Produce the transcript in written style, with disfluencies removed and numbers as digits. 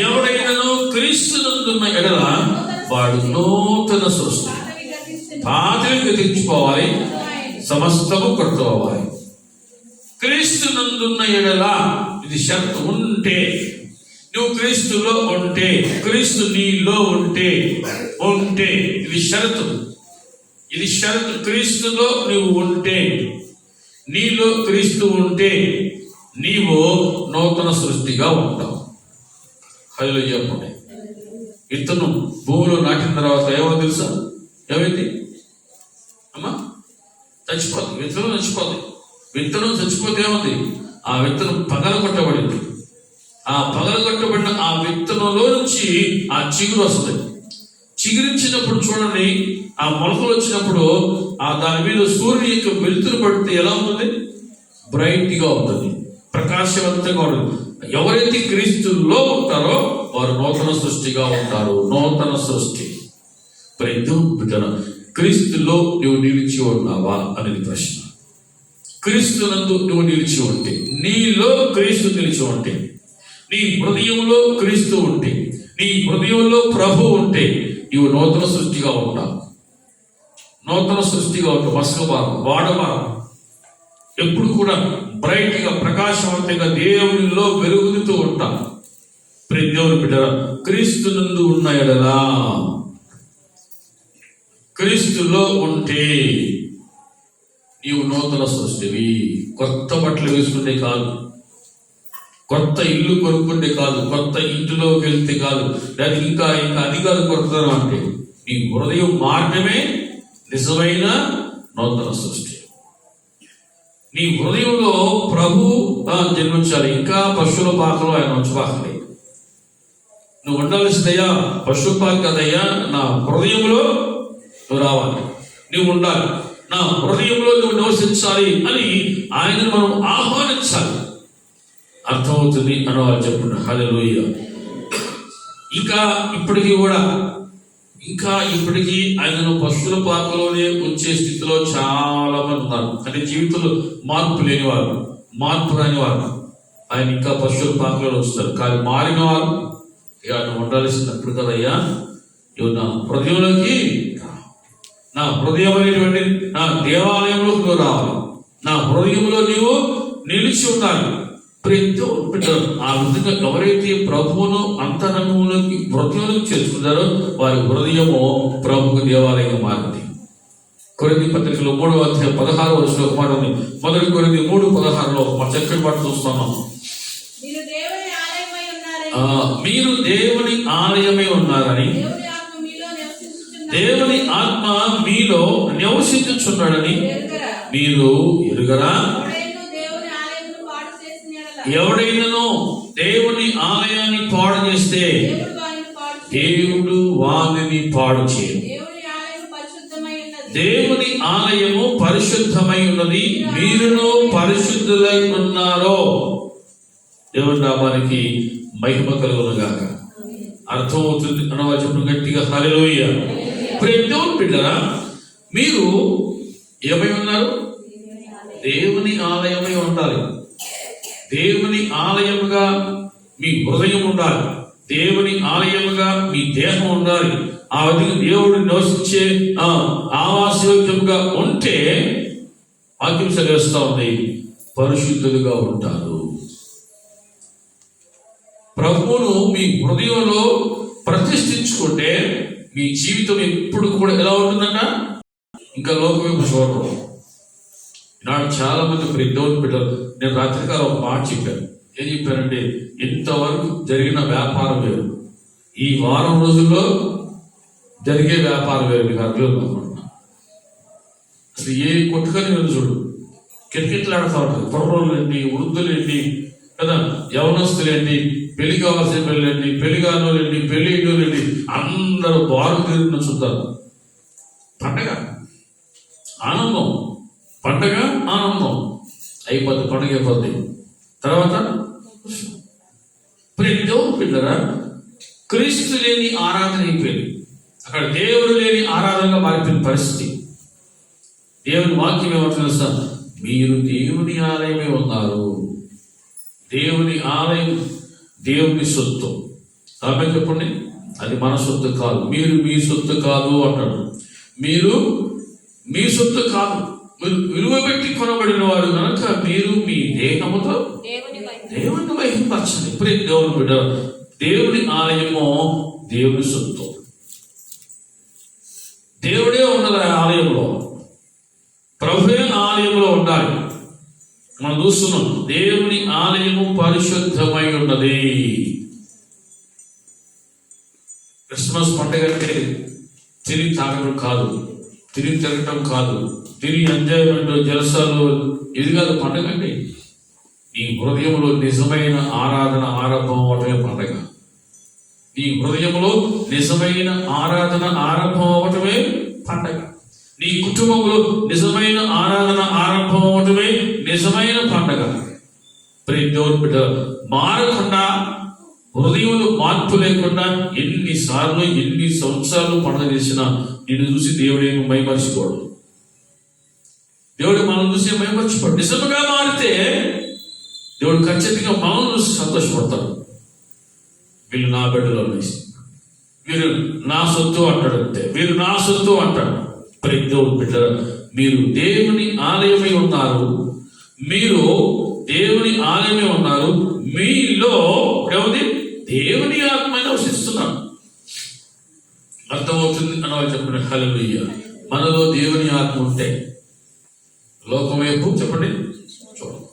ఎవడైనను క్రీస్తునందున్న ఎడల వాడు నూతన సృష్టి. పాతవి గతించిపోవాలి, సమస్తము కొత్త అవ్వాలి. క్రీస్తునందున్న ఎడల, ఇది షరతు. ఉంటే, నువ్వు క్రీస్తులో ఉంటే, క్రీస్తు నీలో ఉంటే ఇది షరతు. ఇది షరతు. క్రీస్తులో నువ్వు ఉంటే, నీలో క్రీస్తు ఉంటే నీవు నూతన సృష్టిగా ఉంటావు. హల్లెలూయా చెప్పండి. విత్తనం భూమిలో నాటిన తర్వాత ఏమో తెలుసా? ఏమైంది అమ్మా? చచ్చిపోతుంది. విత్తనం చచ్చిపోతుంది. విత్తనం చచ్చిపోతే ఏముంది? ఆ విత్తనం పగలగొట్టబడింది. ఆ పగలగొట్టబడిన ఆ విత్తనంలో నుంచి ఆ చిగురు వస్తుంది. చిగురించినప్పుడు చూడండి, ఆ మొలకలు వచ్చినప్పుడు ఆ దాని మీద సూర్యుని యొక్క వెలుతురు పడితే ఎలా ఉంటుంది? బ్రైట్ గా ఉంటుంది, ప్రకాశవంతంగా ఉంటుంది. ఎవరైతే క్రీస్తులో ఉంటారో వారు నూతన సృష్టిగా ఉంటారు. నూతన సృష్టి. క్రీస్తులో నువ్వు నిలిచి ఉన్నావా అనేది ప్రశ్న. క్రీస్తునందు నువ్వు నిలిచి ఉంటే, నీలో క్రీస్తు నిలిచి ఉంటే, నీ హృదయంలో క్రీస్తు ఉంటే, నీ హృదయంలో ప్రభు ఉంటే నీవు నూతన సృష్టిగా ఉంటావు. నూతన సృష్టిగా ఉంటావు. మసకబారం, వాడబారం, ఎప్పుడు కూడా బ్రైట్ గా, ప్రకాశవంతంగా దేవునిలో వెలుగుతూ ఉంటాం. దేవుని బిడ్డల, క్రీస్తునందు ఉన్న ఎడలా, క్రీస్తులో ఉంటే నీవు నూతన సృష్టివి. కొత్త బట్టలు వేసుకుంటే కాదు, కొత్త ఇల్లు కొనుక్కుంటే కాదు, కొత్త ఇంటిలోకి వెళ్తే కాదు, లేదా ఇంకా అది కాదు కొడుతున్నాను అంటే నీ హృదయం మార్గమే నిజమైన నూతన సృష్టి. నీ హృదయంలో ప్రభు జన్మించాలి. ఇంకా పశువుల పాకలో ఆయన ఉంచబాకలే. నువ్వు ఉండాల్సిందయ్యా పశువు పాక కదయ్యా, నా హృదయంలో నువ్వు రావాలి, నువ్వు ఉండాలి, నా హృదయంలో నువ్వు నివసించాలి అని ఆయనను మనం ఆహ్వానించాలి. అర్థమవుతుంది అని వాళ్ళు చెప్పుకున్నారు. హల్లెలూయా. ఇంకా ఇప్పటికీ ఆయనను పశువుల పాకలోనే ఉంచే స్థితిలో చాలా మంది ఉన్నారు. అంటే జీవితంలో మార్పు లేని వారు, మార్పు రాని వారు ఆయన ఇంకా పశువుల పాకలో వస్తారు. కానీ మారిన వారు ఇక నువ్వు ఉండాల్సినప్పుడు కదయ్యా, నువ్వు నా హృదయంలోకి, నా హృదయం అనేటువంటి నా దేవాలయంలోకి నువ్వు రావాలి, నా హృదయంలో నీవు నిలిచి ఉండాలి. ఆ విధంగా ఎవరైతే ప్రభువును అంతరంగంలోకి హృదయంలోకి చేర్చుకున్నారో వారి హృదయము ప్రభుకు దేవాలయంగా మారింది. కొరింథీ పత్రికలో 3వ అధ్యాయం 16వ వచనంలో ఒక మాట ఉంది. మొదటి కొరింథీ 3:16లో ఒక చక్కటి మాట చూస్తున్నాం. మీరు దేవుని ఆలయమై ఉన్నారని, దేవుని ఆత్మ మీలో నివసించుచున్నాడని మీరు ఎరుగరా? ఎవడైనను దేవుని ఆలయాన్ని పాడు చేస్తే దేవుడు వానిని పాడు చేయడు. దేవుని ఆలయము పరిశుద్ధమై ఉన్నది, మీరును పరిశుద్ధులై ఉన్నారో. దేవుని నామానికి మహిమ కలుగునుగాక. అర్థమవుతుంది అనవచ్చు గట్టిగా హల్లెలూయా. దేవుని బిడ్డలారా, మీరు ఏమై ఉన్నారు? దేవుని ఆలయమై ఉండాలి. దేవుని ఆలయముగా మీ హృదయం ఉండాలి, దేవుని ఆలయముగా మీ దేహం ఉండాలి. ఆ విధంగా దేవుడు నివసించే ఆవాసయోగ్యంగా ఉంటే వాక్యం సెలవిస్తా ఉంది, పరిశుద్ధులుగా ఉంటారు. ప్రభువును మీ హృదయంలో ప్రతిష్ఠించుకుంటే మీ జీవితం ఎప్పుడు కూడా ఎలా ఉంటుందన్నా ఇంకా లోకమేపు చూడరు. ఈనాడు చాలా మంది దేవుని బిడ్డలు, నేను రాత్రికాలం ఒక మాట చెప్పాను. ఏం చెప్పానంటే, ఇంతవరకు జరిగిన వ్యాపారం వేరు, ఈ వారం రోజుల్లో జరిగే వ్యాపారం వేరు. మీకు అర్థం అనుకుంటున్నా. అసలు ఏ కొట్టుకొని వెళ్ళి చూడు, కిటకిటలాడుతూ ఉంటుంది. కుర్రోళ్ళు ఏంటి, వృద్ధులు ఏంటి కదా, యవనస్తులేంటి, పెళ్లి కావాల్సిన పెళ్ళండి, పెళ్లి కానులేంటి, పెళ్లి ఇంటి అందరూ బారు తిరిగిన చూద్దారు. పండగ ఆనందం, పండగ ఆనందం అయిపోద్ది, పండగ అయిపోద్ది. తర్వాత దేవుని పిల్లరా, క్రీస్తు లేని ఆరాధన అయిపోయింది. అక్కడ దేవుడు లేని ఆరాధనగా మారిపోయిన పరిస్థితి. దేవుని వాక్యం ఏమంటున్నా, మీరు దేవుని ఆలయమే ఉన్నారు. దేవుని ఆలయం దేవుని సొత్తు. ఆమె చెప్పండి, అది మన సొత్తు కాదు. మీరు మీ సొత్తు కాదు అంటాడు. మీరు మీ సొత్తు కాదు, మీరు విలువ పెట్టి కొనబడిన వారు కనుక మీరు మీ దేహముతో దేవుని మహిమపరచండి. ఇప్పుడే దేవుని బిడ్డ, దేవుని ఆలయము దేవుని సొత్తు. దేవుడే ఉన్నది ఆలయంలో, ప్రభువే ఆలయంలో ఉండాలి. మనం చూస్తున్నాం, దేవుని ఆలయము పరిశుద్ధమై ఉన్నది. క్రిస్మస్ పండుగ అంటే తిరిగి తాగడం కాదు, తిరిగి తిరగటం కాదు, తిరిగి ఎంజాయ్మెంట్ జలసాలు, ఇది కాదు పండుగ అండి. నీ హృదయంలో నిజమైన ఆరాధన ఆరంభం అవటమే పండుగ. నీ హృదయంలో నిజమైన ఆరాధన ఆరంభం అవటమే పండుగ. నీ కుటుంబంలో నిజమైన ఆరాధన ఆరంభం అవటమే నిజమైన పండుగ. దేవుని బిడ్డ, మారకుండా, హృదయంలో మార్పు లేకుండా ఎన్ని సంవత్సరాలు పండుగ చేసినా నిన్ను చూసి దేవుడేమో మైమర్చిపోడు. దేవుడు మనం చూసి మైమర్చిపోడు. నిజముగా మారితే దేవుడు ఖచ్చితంగా మనం చూసి సంతోషపడతాడు. వీళ్ళు నా బిడ్డలో, వీరు నా సొత్తు అంటాడు. అంతే, వీరు నా సొత్తు అంటాడు. దేవుని బిడ్డ, మీరు దేవుని ఆలయమై ఉన్నారు. మీరు దేవుని ఆలయమే ఉన్నారు. మీలో ఏముంది? దేవుని ఆత్మ నివసిస్తున్నాడు. అర్థమవుతుంది అని వాళ్ళు చెప్పిన హల్లెలూయా. మనలో దేవుని ఆత్మ ఉంటే లోకం వైపు చెప్పండి చూడండి.